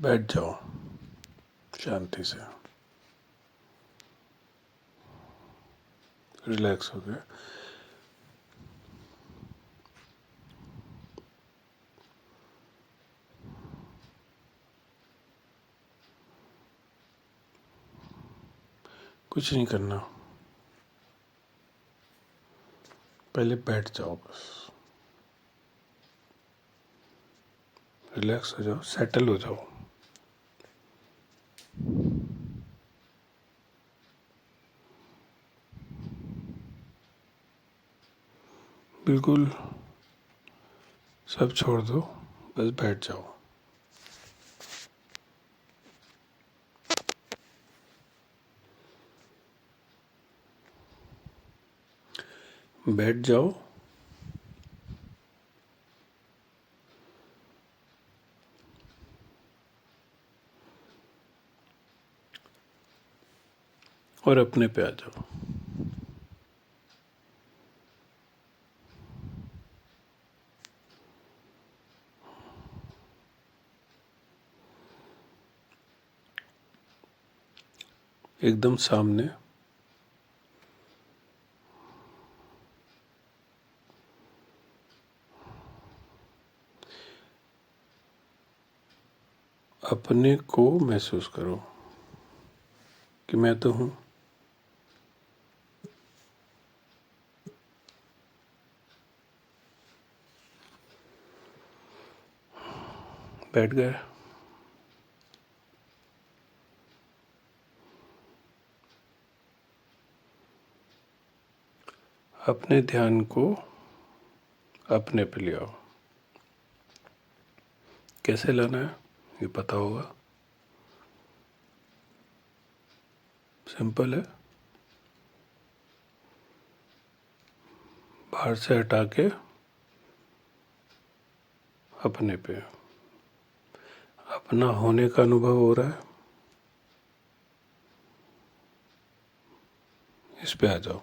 बैठ जाओ शांति से, रिलैक्स हो गया। कुछ नहीं करना, पहले बैठ जाओ, बस रिलैक्स हो जाओ, सेटल हो जाओ। बिल्कुल सब छोड़ दो, बस बैठ जाओ। बैठ जाओ, और अपने पे आ जाओ। एकदम सामने अपने को महसूस करो कि मैं तो हूँ। बैठ गए। अपने ध्यान को अपने पे ले आओ। कैसे लाना है ये पता होगा, सिंपल है। बाहर से हटा के अपने पे, अपना होने का अनुभव हो रहा है, इस पे आ जाओ।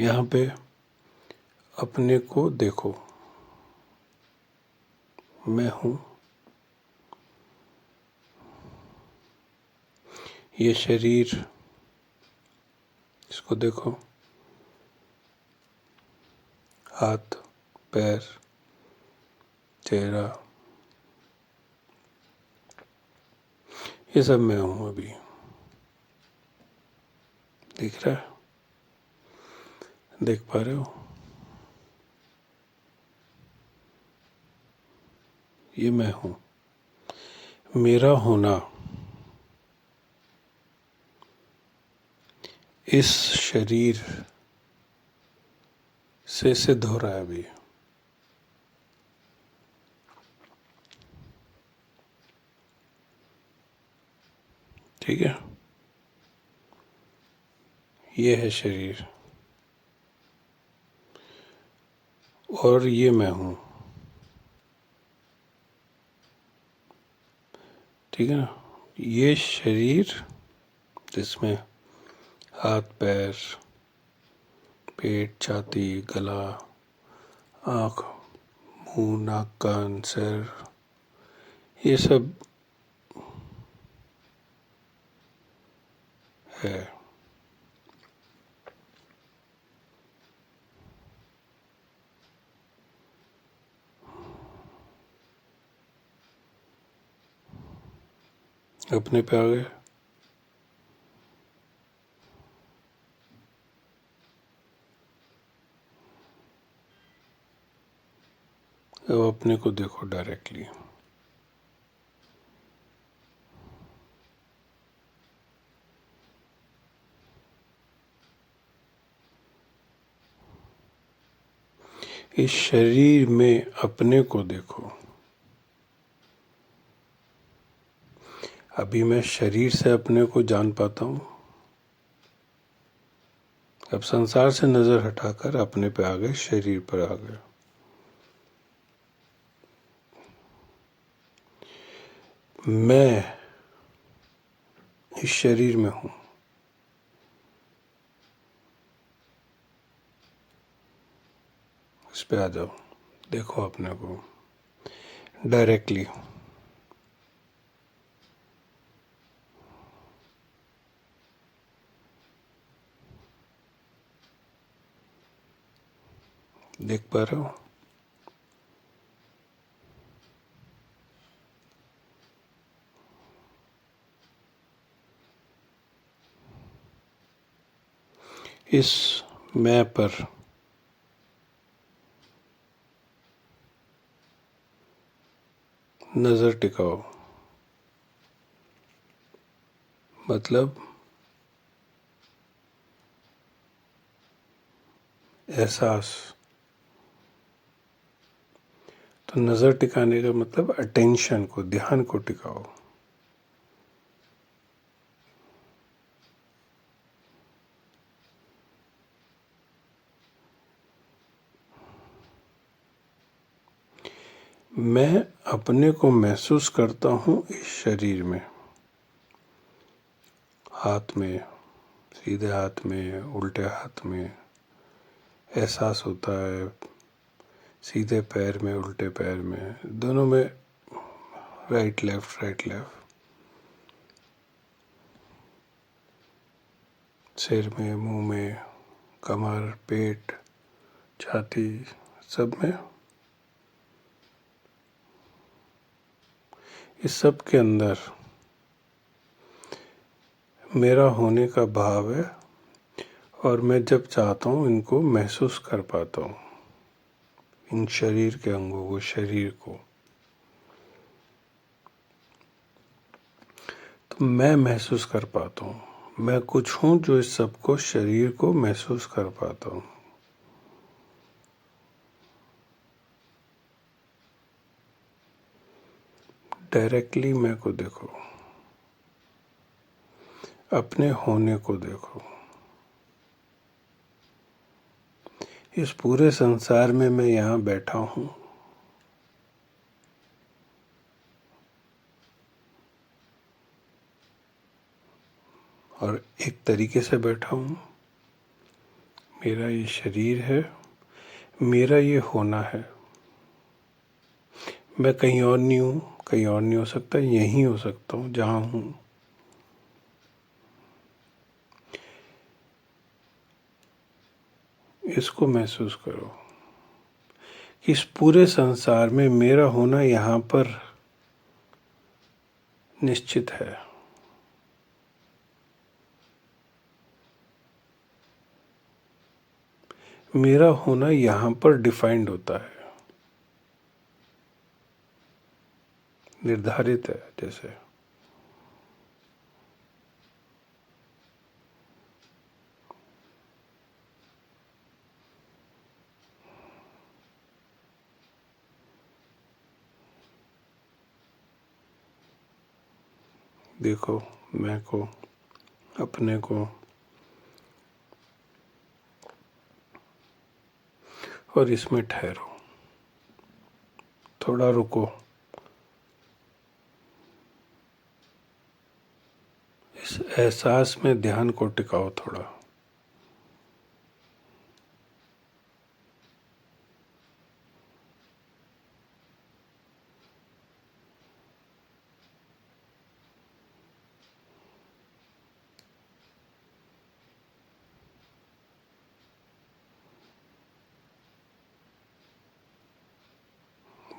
यहाँ पे अपने को देखो, मैं हूँ। ये शरीर, इसको देखो, हाथ, पैर, चेहरा, ये सब मैं हूँ। अभी दिख रहा है? देख पा रहे हो? ये मैं हूँ। मेरा होना इस शरीर से सिद्ध हो रहा है अभी। ठीक है, ये है शरीर और ये मैं हूँ। ठीक है ना? ये शरीर जिसमें हाथ, पैर, पेट, छाती, गला, आँख, मुंह, नाक, कान, सिर, ये सब है। अपने पे आ गए। अब अपने को देखो डायरेक्टली। इस शरीर में अपने को देखो। अभी मैं शरीर से अपने को जान पाता हूँ। अब संसार से नजर हटाकर अपने पे आ गए, शरीर पर आ गए। मैं इस शरीर में हूँ। इस पे आ जाओ, देखो अपने को डायरेक्टली। देख पा रहे हो? इस मैं पर नजर टिकाओ। मतलब एहसास। तो नजर टिकाने का मतलब अटेंशन को, ध्यान को टिकाओ। मैं अपने को महसूस करता हूँ इस शरीर में, हाथ में, सीधे हाथ में, उल्टे हाथ में एहसास होता है, सीधे पैर में, उल्टे पैर में, दोनों में, राइट लेफ्ट राइट लेफ्ट, सिर में, मुंह में, कमर, पेट, छाती, सब में। इस सब के अंदर मेरा होने का भाव है और मैं जब चाहता हूँ इनको महसूस कर पाता हूँ, इन शरीर के अंगों को, शरीर को। तो मैं महसूस कर पाता हूँ, मैं कुछ हूँ जो इस सबको, शरीर को महसूस कर पाता हूँ। डायरेक्टली मैं को देखो, अपने होने को देखो। इस पूरे संसार में मैं यहाँ बैठा हूँ, और एक तरीके से बैठा हूँ। मेरा ये शरीर है, मेरा ये होना है। मैं कहीं और नहीं हूँ, कहीं और नहीं हो सकता, यहीं हो सकता हूँ जहाँ हूँ। इसको महसूस करो कि इस पूरे संसार में मेरा होना यहाँ पर निश्चित है। मेरा होना यहाँ पर डिफाइंड होता है, निर्धारित है। जैसे देखो, मैं को, अपने को, और इसमें ठहरो, थोड़ा रुको। इस एहसास में ध्यान को टिकाओ थोड़ा।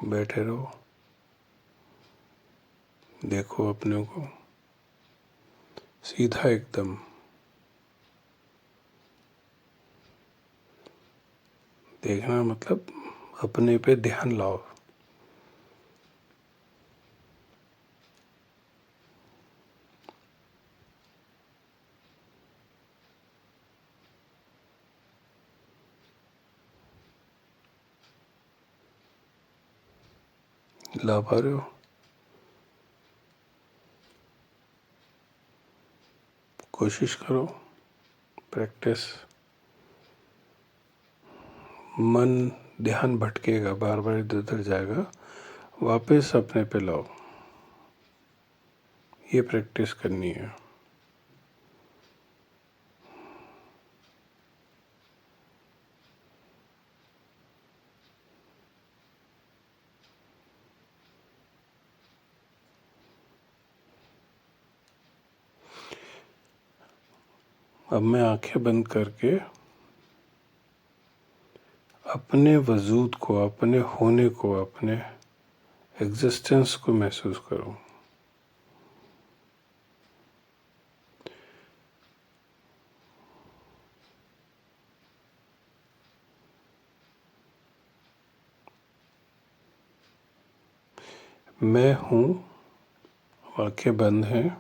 बैठे रहो, देखो अपने को सीधा एकदम। देखना मतलब अपने पे ध्यान लाओ। ला पा रहे हो? कोशिश करो, प्रैक्टिस। मन, ध्यान भटकेगा, बार बार इधर उधर जाएगा, वापस अपने पे लाओ। ये प्रैक्टिस करनी है। अब मैं आंखें बंद करके अपने वजूद को, अपने होने को, अपने एग्जिस्टेंस को महसूस करूं। मैं हूं, आंखें बंद हैं।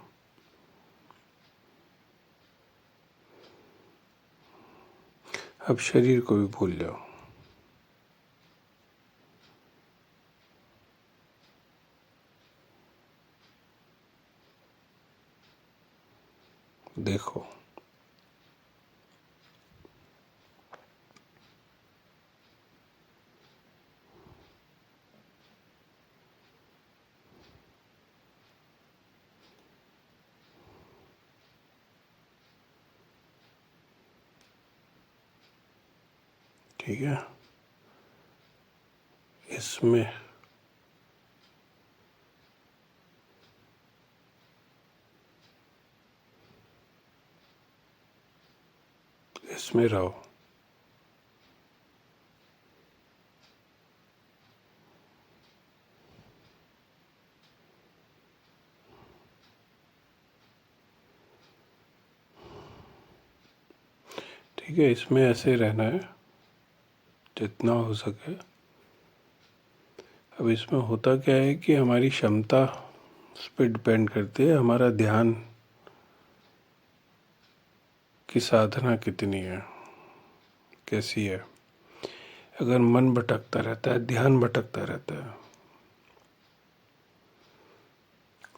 अब शरीर को भी भूल जाओ। देखो, ठीक है। इसमें रहो। ठीक है, इसमें ऐसे रहना है जितना हो सके। अब इसमें होता क्या है कि हमारी क्षमता उस पर डिपेंड करती है, हमारा ध्यान की साधना कितनी है, कैसी है। अगर मन भटकता रहता है, ध्यान भटकता रहता है,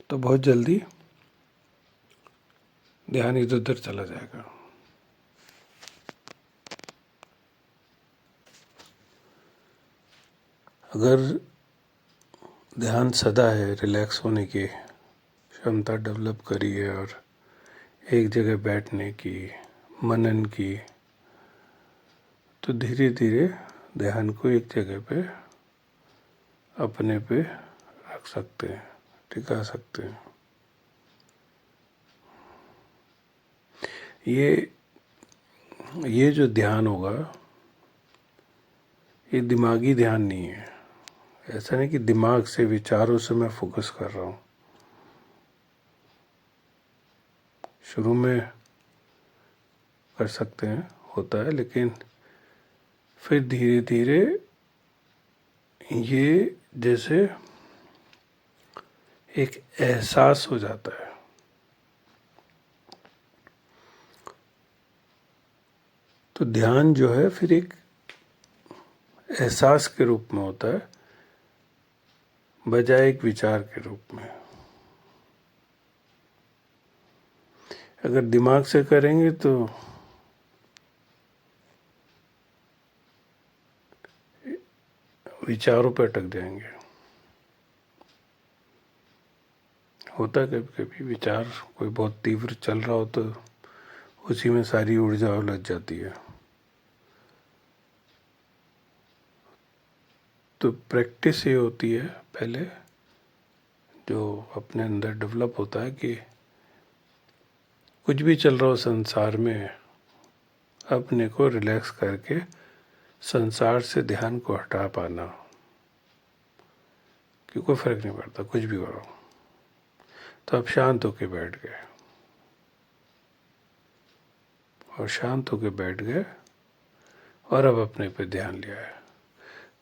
तो बहुत जल्दी ध्यान इधर उधर चला जाएगा। अगर ध्यान सदा है, रिलैक्स होने की क्षमता डेवलप करी है और एक जगह बैठने की, मनन की, तो धीरे धीरे ध्यान को एक जगह पे अपने पे रख सकते हैं, टिका सकते हैं। ये जो ध्यान होगा, ये दिमागी ध्यान नहीं है। ऐसा नहीं कि दिमाग से, विचारों से मैं फोकस कर रहा हूँ। शुरू में कर सकते हैं, होता है, लेकिन फिर धीरे धीरे ये जैसे एक एहसास हो जाता है। तो ध्यान जो है फिर एक एहसास के रूप में होता है, बजाय एक विचार के रूप में। अगर दिमाग से करेंगे तो विचारों पर अटक जाएंगे। होता है कभी कभी विचार कोई बहुत तीव्र चल रहा हो तो उसी में सारी ऊर्जा उलझ जाती है। तो प्रैक्टिस ये होती है पहले, जो अपने अंदर डेवलप होता है कि कुछ भी चल रहा हो संसार में, अपने को रिलैक्स करके संसार से ध्यान को हटा पाना, कि कोई फर्क नहीं पड़ता कुछ भी करो। तो अब शांत होके बैठ गए, और शांत होके बैठ गए और अब अपने पे ध्यान लिया है।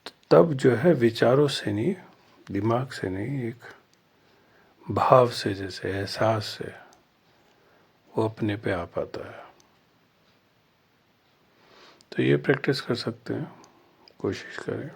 तो तब जो है विचारों से नहीं, दिमाग से नहीं, एक भाव से, जैसे एहसास से वो अपने पे आ पाता है। तो ये प्रैक्टिस कर सकते हैं, कोशिश करें।